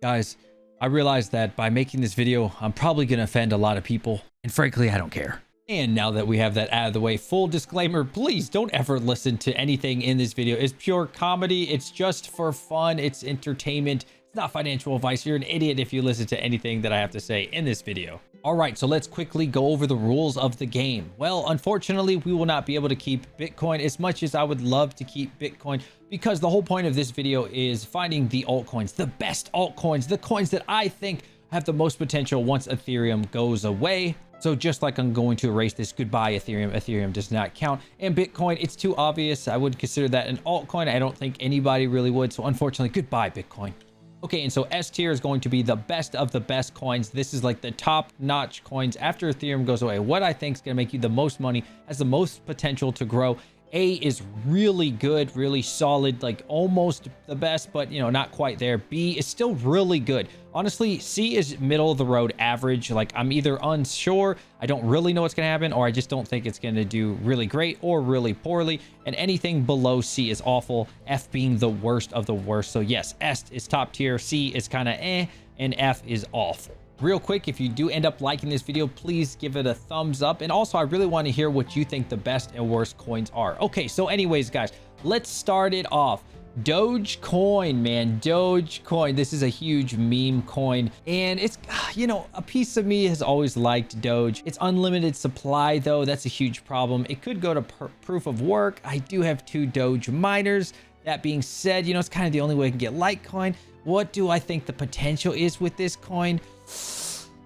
Guys, I realize that by making this video, I'm probably going to offend a lot of people, and frankly, I don't care. And now that we have that out of the way, full disclaimer, please don't ever listen to anything in this video. It's pure comedy. It's just for fun. It's entertainment. It's not financial advice. You're an idiot if you listen to anything that I have to say in this video. All right, so let's quickly go over the rules of the game. Well, unfortunately, we will not be able to keep Bitcoin as much as I would love to keep Bitcoin, because the whole point of this video is finding the altcoins, the best altcoins, the coins that I think have the most potential once Ethereum goes away. So just like I'm going to erase this, goodbye Ethereum, Ethereum does not count. And Bitcoin, it's too obvious. I wouldn't consider that an altcoin. I don't think anybody really would. So unfortunately, goodbye Bitcoin. Okay, and so S tier is going to be the best of the best coins. This is like the top-notch coins after Ethereum goes away. What I think is going to make you the most money, has the most potential to grow. A is really good, really solid, like almost the best, but you know, not quite there. B is still really good. Honestly, C is middle of the road average. Like I'm either unsure, I don't really know what's going to happen, or I just don't think it's going to do really great or really poorly. And anything below C is awful, F being the worst of the worst. So yes, S is top tier, C is kind of eh, and F is awful. Real quick, if you do end up liking this video, please give it a thumbs up. And also, I really want to hear what you think the best and worst coins are. Okay, so anyways, guys, let's start it off. Dogecoin, man, Dogecoin. This is a huge meme coin, and it's, you know, a piece of me has always liked Doge. It's unlimited supply though. That's a huge problem. It could go to proof of work. I do have 2 Doge miners. That being said, you know, it's kind of the only way I can get Litecoin. What do I think the potential is with this coin?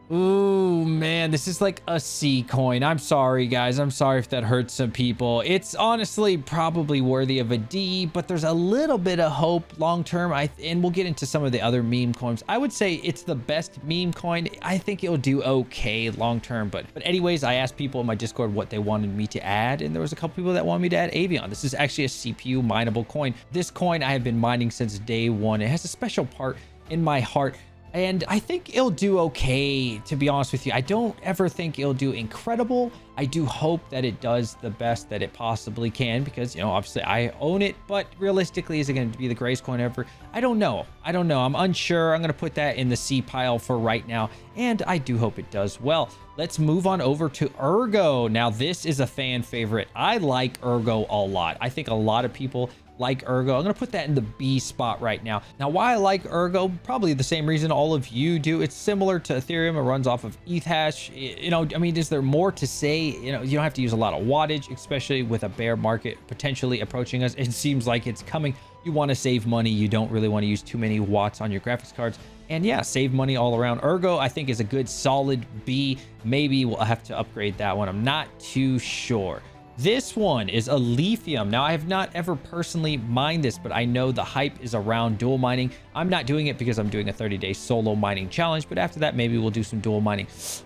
Ooh, man, this is like a C coin. I'm sorry, guys. I'm sorry if that hurts some people. It's honestly probably worthy of a D, but there's a little bit of hope long term. And we'll get into some of the other meme coins. I would say it's the best meme coin. I think it'll do okay long term. But anyways, I asked people in my Discord what they wanted me to add, and there was a couple people that wanted me to add Avian. This is actually a CPU mineable coin. This coin I have been mining since day one. It has a special part in my heart, and I think it'll do okay, to be honest with you. I don't ever think it'll do incredible. I do hope that it does the best that it possibly can, because, you know, obviously I own it, but realistically, is it going to be the greatest coin ever? I don't know. I'm unsure. I'm going to put that in the C pile for right now, and I do hope it does well. Let's move on over to Ergo. Now, this is a fan favorite. I like Ergo a lot. I think a lot of people like Ergo. I'm going to put that in the B spot right now. Now, why I like Ergo, probably the same reason all of you do. It's similar to Ethereum. It runs off of ETH hash. You know, I mean, is there more to say? You know, you don't have to use a lot of wattage, especially with a bear market potentially approaching us. It seems like it's coming. You want to save money. You don't really want to use too many watts on your graphics cards. And yeah, save money all around. Ergo, I think, is a good solid B. Maybe we'll have to upgrade that one. I'm not too sure. This one is Alephium. Now, I have not ever personally mined this, but I know the hype is around dual mining. I'm not doing it because I'm doing a 30-day solo mining challenge, but after that, maybe we'll do some dual mining.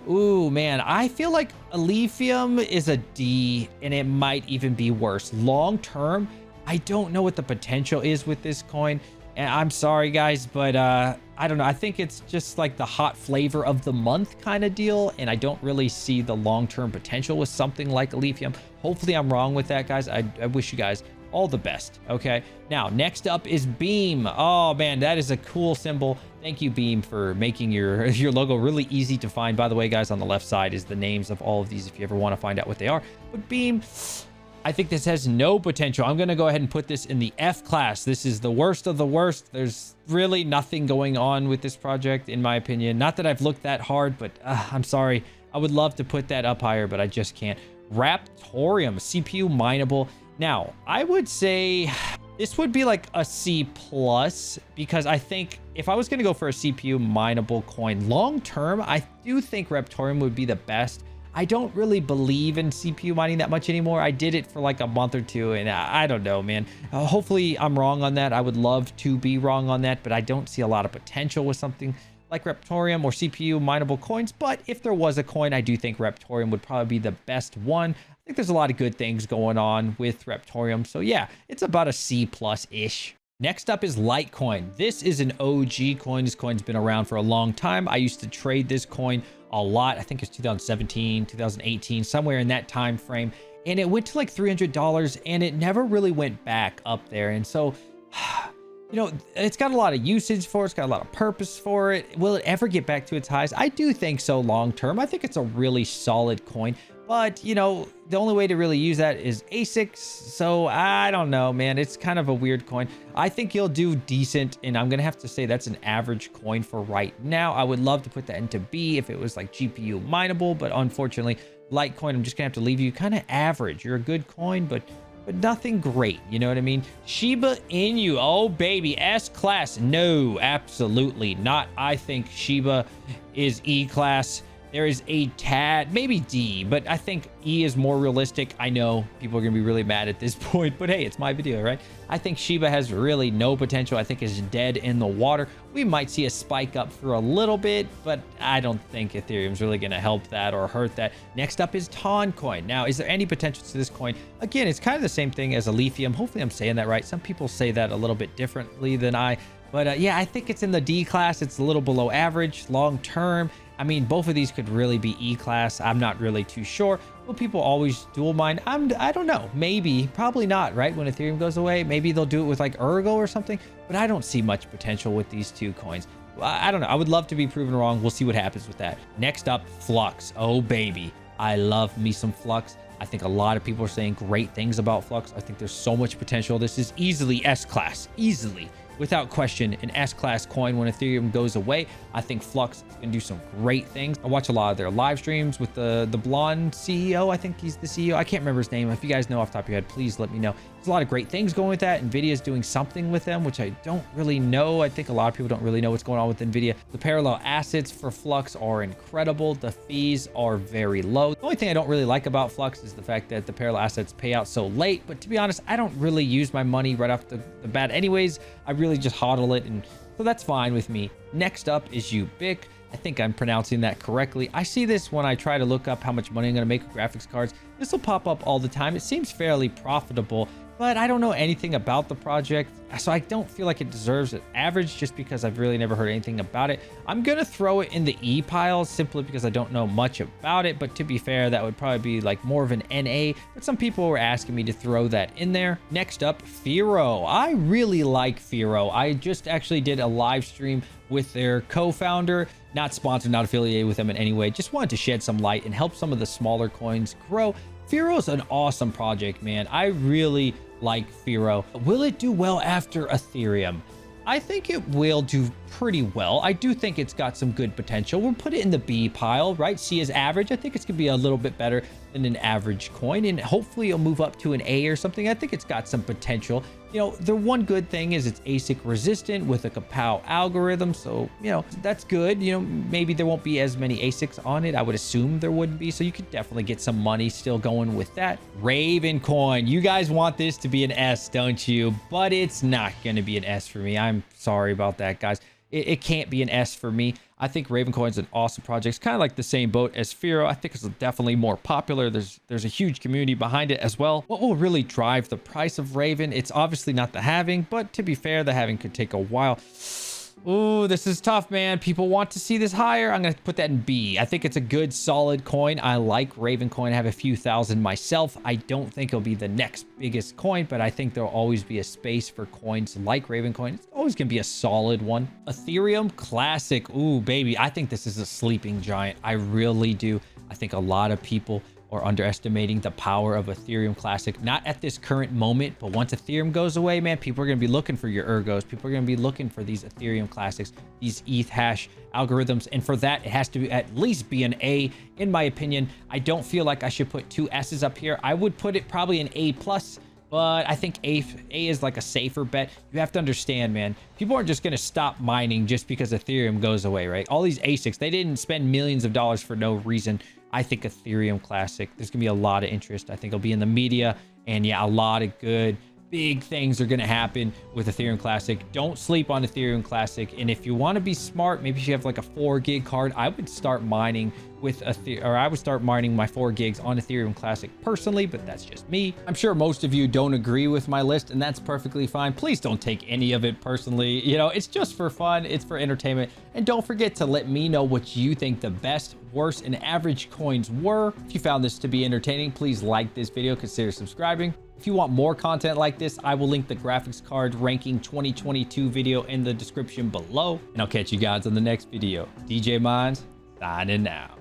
Ooh, man, I feel like Alephium is a D, and it might even be worse. Long term, I don't know what the potential is with this coin. And I'm sorry, guys, but I don't know. I think it's just like the hot flavor of the month kind of deal, and I don't really see the long-term potential with something like Alephium. Hopefully I'm wrong with that, guys. I wish you guys all the best. Okay, now next up is Beam. Oh man, that is a cool symbol. Thank you, Beam, for making your logo really easy to find. By the way, guys, on the left side is the names of all of these if you ever want to find out what they are. But Beam, I think this has no potential. I'm going to go ahead and put this in the F class. This is the worst of the worst. There's really nothing going on with this project, in my opinion. Not that I've looked that hard, but I'm sorry. I would love to put that up higher, but I just can't. Raptoreum, CPU mineable. Now, I would say this would be like a C+, because I think if I was going to go for a CPU mineable coin long term, I do think Raptoreum would be the best. I don't really believe in CPU mining that much anymore. I did it for like a month or two, and I don't know, man. Hopefully I'm wrong on that. I would love to be wrong on that, but I don't see a lot of potential with something like Raptoreum or CPU mineable coins. But if there was a coin, I do think Raptoreum would probably be the best one. I think there's a lot of good things going on with Raptoreum. So yeah, it's about a C+-ish. Next up is Litecoin. This is an OG coin. This coin's been around for a long time. I used to trade this coin a lot. I think it's 2017, 2018, somewhere in that time frame. And it went to like $300, and it never really went back up there. And so You know, it's got a lot of usage for it. It's got a lot of purpose for it. Will it ever get back to its highs? I do think so long term. I think it's a really solid coin. But, you know, the only way to really use that is ASICs. So I don't know, man. It's kind of a weird coin. I think you'll do decent. And I'm going to have to say that's an average coin for right now. I would love to put that into B if it was like GPU mineable. But unfortunately, Litecoin, I'm just going to have to leave you kind of average. You're a good coin, but nothing great. You know what I mean? Shiba Inu. Oh, baby. S-class. No, absolutely not. I think Shiba is E-class. There is a tad, maybe D, but I think E is more realistic. I know people are going to be really mad at this point, but hey, it's my video, right? I think Shiba has really no potential. I think it's dead in the water. We might see a spike up for a little bit, but I don't think Ethereum's really going to help that or hurt that. Next up is Toncoin. Now, is there any potential to this coin? Again, it's kind of the same thing as Alephium. Hopefully I'm saying that right. Some people say that a little bit differently than I, but yeah, I think it's in the D class. It's a little below average long term. I mean, both of these could really be E-class. I'm not really too sure. Will people always dual mine? I don't know. Maybe. Probably not, right? When Ethereum goes away, maybe they'll do it with like Ergo or something. But I don't see much potential with these two coins. I don't know. I would love to be proven wrong. We'll see what happens with that. Next up, Flux. Oh, baby. I love me some Flux. I think a lot of people are saying great things about Flux. I think there's so much potential. This is easily S-class. Easily. Without question, an S-class coin when Ethereum goes away. I think Flux is going to do some great things. I watch a lot of their live streams with the blonde CEO. I think he's the CEO. I can't remember his name. If you guys know off the top of your head, please let me know. There's a lot of great things going with that. NVIDIA is doing something with them, which I don't really know. I think a lot of people don't really know what's going on with NVIDIA. The parallel assets for Flux are incredible. The fees are very low. The only thing I don't really like about Flux is the fact that the parallel assets pay out so late. But to be honest, I don't really use my money right off the bat anyways. I really just hodl it, and so that's fine with me. Next up is Ubiq. I think I'm pronouncing that correctly. I see this when I try to look up how much money I'm going to make with graphics cards. This will pop up all the time. It seems fairly profitable, but I don't know anything about the project, so I don't feel like it deserves an average just because I've really never heard anything about it. I'm going to throw it in the E pile simply because I don't know much about it, but to be fair, that would probably be like more of an NA, but some people were asking me to throw that in there. Next up, Firo. I really like Firo. I just actually did a live stream with their co-founder, not sponsored, not affiliated with them in any way, just wanted to shed some light and help some of the smaller coins grow. Firo is an awesome project, man. I really like Firo. Will it do well after Ethereum? I think it will do pretty well. I do think it's got some good potential. We'll put it in the B pile, right? C is average. I think it's gonna be a little bit better than an average coin, and hopefully it'll move up to an A or something. I think it's got some potential. You know, the one good thing is it's ASIC resistant with a Kapow algorithm, so you know that's good. You know, maybe there won't be as many ASICs on it. I would assume there wouldn't be, so you could definitely get some money still going with that. RavenCoin. You guys want this to be an S, don't you? But it's not going to be an S for me. I'm sorry about that, guys. It can't be an S for me. I think RavenCoin is an awesome project. It's kind of like the same boat as Firo. I think it's definitely more popular. There's a huge community behind it as well. What will really drive the price of Raven? It's obviously not the halving, but to be fair, the halving could take a while. Ooh, this is tough, man. People want to see this higher. I'm going to put that in B. I think it's a good, solid coin. I like RavenCoin. I have a few thousand myself. I don't think it'll be the next biggest coin, but I think there'll always be a space for coins like RavenCoin. It's always going to be a solid one. Ethereum Classic. Ooh, baby. I think this is a sleeping giant. I really do. I think a lot of people are underestimating the power of Ethereum Classic. Not at this current moment, but once Ethereum goes away, man, people are going to be looking for your Ergos. People are going to be looking for these Ethereum Classics, these ETH hash algorithms. And for that, it has to at least be an A, in my opinion. I don't feel like I should put two S's up here. I would put it probably an A+, but I think A is like a safer bet. You have to understand, man, people aren't just going to stop mining just because Ethereum goes away, right? All these ASICs, they didn't spend millions of dollars for no reason. I think Ethereum Classic, there's going to be a lot of interest. I think it'll be in the media, and yeah, a lot of good, big things are going to happen with Ethereum Classic. Don't sleep on Ethereum Classic. And if you want to be smart, maybe if you have like a 4 gig card, I would start mining with I would start mining my 4 gigs on Ethereum Classic personally, but that's just me. I'm sure most of you don't agree with my list, and that's perfectly fine. Please don't take any of it personally. You know, it's just for fun. It's for entertainment. And don't forget to let me know what you think the best, worst, and average coins were. If you found this to be entertaining, please like this video, consider subscribing. If you want more content like this, I will link the graphics card ranking 2022 video in the description below. And I'll catch you guys on the next video. DJ Minds, signing out.